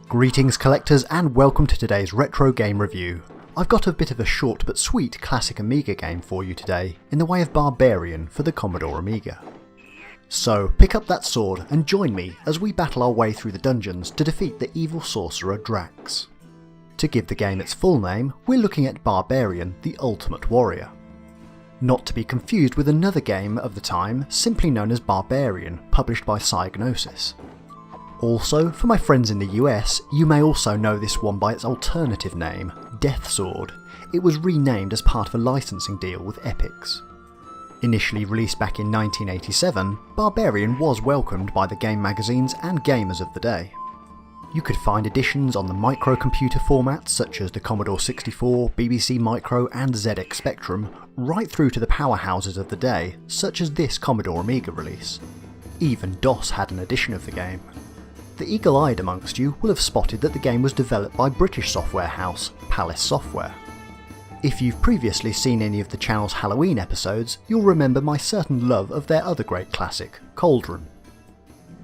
Greetings collectors and welcome to today's retro game review. I've got a bit of a short but sweet classic Amiga game for you today in the way of Barbarian for the Commodore Amiga. So pick up that sword and join me as we battle our way through the dungeons to defeat the evil sorcerer Drax. To give the game its full name, we're looking at Barbarian, the Ultimate Warrior. Not to be confused with another game of the time simply known as Barbarian, published by Psygnosis. Also, for my friends in the US, you may also know this one by its alternative name, Death Sword. It was renamed as part of a licensing deal with Epix. Initially released back in 1987, Barbarian was welcomed by the game magazines and gamers of the day. You could find editions on the microcomputer formats such as the Commodore 64, BBC Micro and ZX Spectrum, right through to the powerhouses of the day, such as this Commodore Amiga release. Even DOS had an edition of the game. The eagle-eyed amongst you will have spotted that the game was developed by British software house Palace Software. If you've previously seen any of the channel's Halloween episodes, you'll remember my certain love of their other great classic, Cauldron.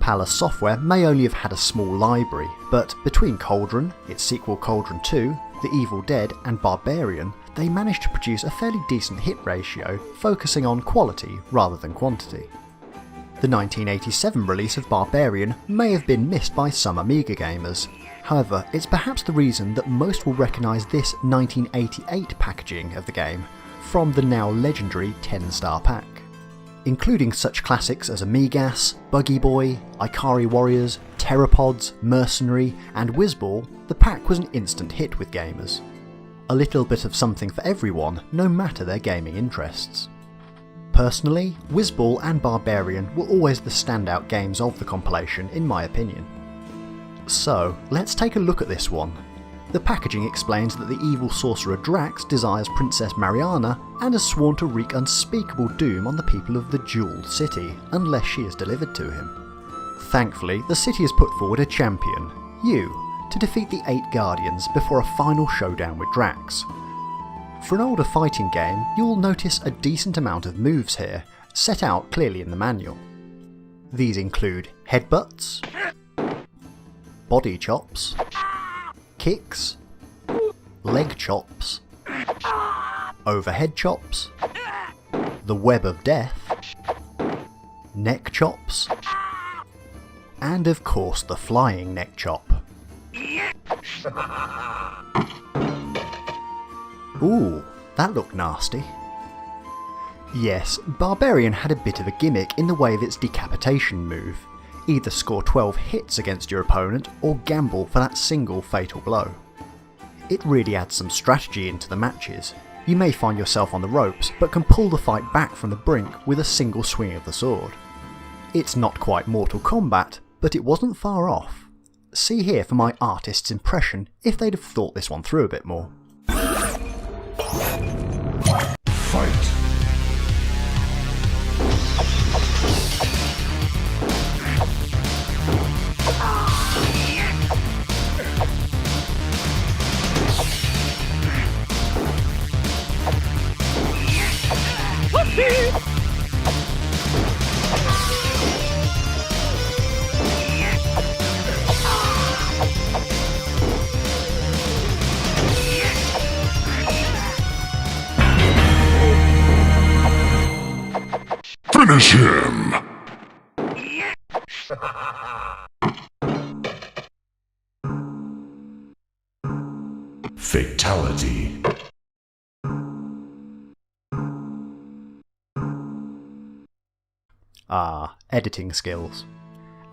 Palace Software may only have had a small library, but between Cauldron, its sequel Cauldron 2, The Evil Dead and Barbarian, they managed to produce a fairly decent hit ratio, focusing on quality rather than quantity. The 1987 release of Barbarian may have been missed by some Amiga gamers. However, it's perhaps the reason that most will recognise this 1988 packaging of the game from the now legendary 10-star pack. Including such classics as Amigas, Buggy Boy, Ikari Warriors, Pteropods, Mercenary and Whizball, the pack was an instant hit with gamers. A little bit of something for everyone, no matter their gaming interests. Personally, Whizball and Barbarian were always the standout games of the compilation in my opinion. So, let's take a look at this one. The packaging explains that the evil sorcerer Drax desires Princess Mariana and has sworn to wreak unspeakable doom on the people of the Jeweled City unless she is delivered to him. Thankfully, the city has put forward a champion, you, to defeat the 8 Guardians before a final showdown with Drax. For an older fighting game, you'll notice a decent amount of moves here, set out clearly in the manual. These include headbutts, body chops, kicks, leg chops, overhead chops, the web of death, neck chops, and of course the flying neck chop. Ooh, that looked nasty. Yes, Barbarian had a bit of a gimmick in the way of its decapitation move. Either score 12 hits against your opponent or gamble for that single fatal blow. It really adds some strategy into the matches. You may find yourself on the ropes but can pull the fight back from the brink with a single swing of the sword. It's not quite Mortal Kombat, but it wasn't far off. See here for my artist's impression if they'd have thought this one through a bit more. Fight! Finish him! Fatality. Ah, editing skills.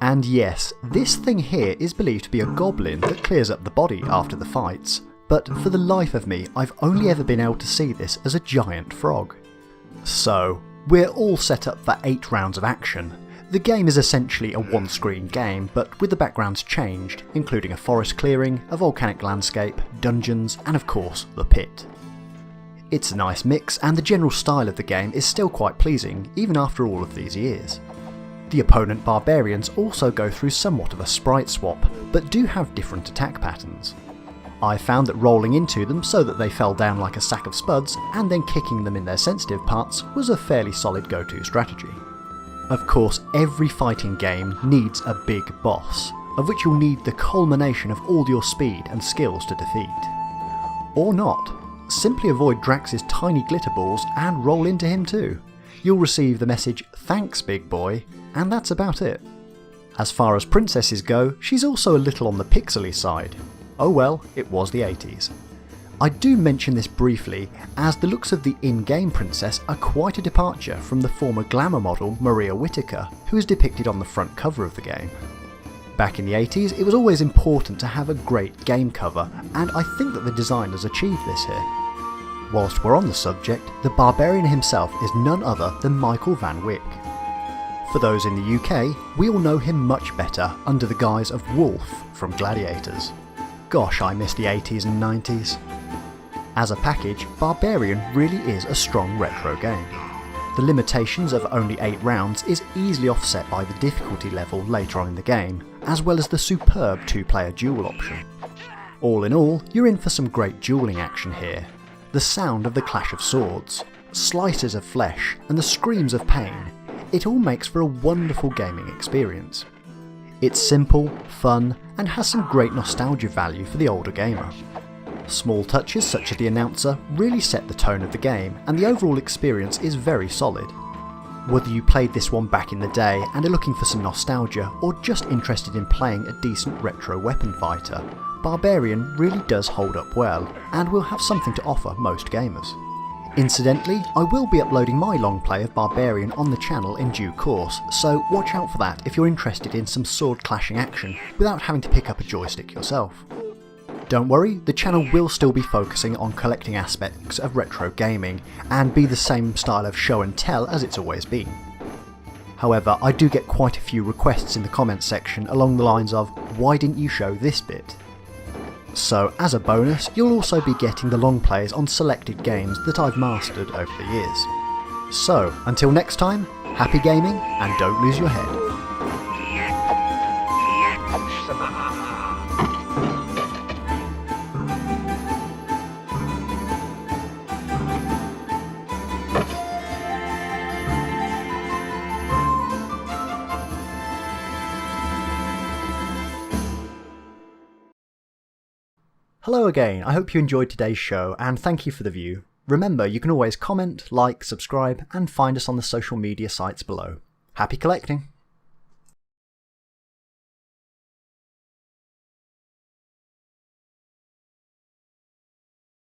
And yes, this thing here is believed to be a goblin that clears up the body after the fights, but for the life of me I've only ever been able to see this as a giant frog. So, we're all set up for 8 rounds of action. The game is essentially a one-screen game, but with the backgrounds changed, including a forest clearing, a volcanic landscape, dungeons, and of course, the pit. It's a nice mix, and the general style of the game is still quite pleasing, even after all of these years. The opponent Barbarians also go through somewhat of a sprite swap, but do have different attack patterns. I found that rolling into them so that they fell down like a sack of spuds and then kicking them in their sensitive parts was a fairly solid go-to strategy. Of course, every fighting game needs a big boss, of which you'll need the culmination of all your speed and skills to defeat. Or not. Simply avoid Drax's tiny glitter balls and roll into him too. You'll receive the message, "Thanks, big boy," and that's about it. As far as princesses go, she's also a little on the pixely side. Oh well, it was the 80s. I do mention this briefly, as the looks of the in-game princess are quite a departure from the former glamour model Maria Whittaker, who is depicted on the front cover of the game. Back in the 80s, it was always important to have a great game cover, and I think that the designers achieved this here. Whilst we're on the subject, the Barbarian himself is none other than Michael Van Wyck. For those in the UK, we all know him much better under the guise of Wolf from Gladiators. Gosh, I miss the 80s and 90s. As a package, Barbarian really is a strong retro game. The limitations of only 8 rounds is easily offset by the difficulty level later on in the game, as well as the superb 2-player duel option. All in all, you're in for some great dueling action here. The sound of the clash of swords, slices of flesh, and the screams of pain, it all makes for a wonderful gaming experience. It's simple, fun, and has some great nostalgia value for the older gamer. Small touches such as the announcer really set the tone of the game, and the overall experience is very solid. Whether you played this one back in the day and are looking for some nostalgia, or just interested in playing a decent retro weapon fighter, Barbarian really does hold up well, and will have something to offer most gamers. Incidentally, I will be uploading my long play of Barbarian on the channel in due course, so watch out for that if you're interested in some sword clashing action without having to pick up a joystick yourself. Don't worry, the channel will still be focusing on collecting aspects of retro gaming, and be the same style of show and tell as it's always been. However, I do get quite a few requests in the comments section along the lines of, "Why didn't you show this bit?" So as a bonus, you'll also be getting the long plays on selected games that I've mastered over the years. So, until next time, happy gaming and don't lose your head. Hello again, I hope you enjoyed today's show and thank you for the view. Remember, you can always comment, like, subscribe and find us on the social media sites below. Happy collecting!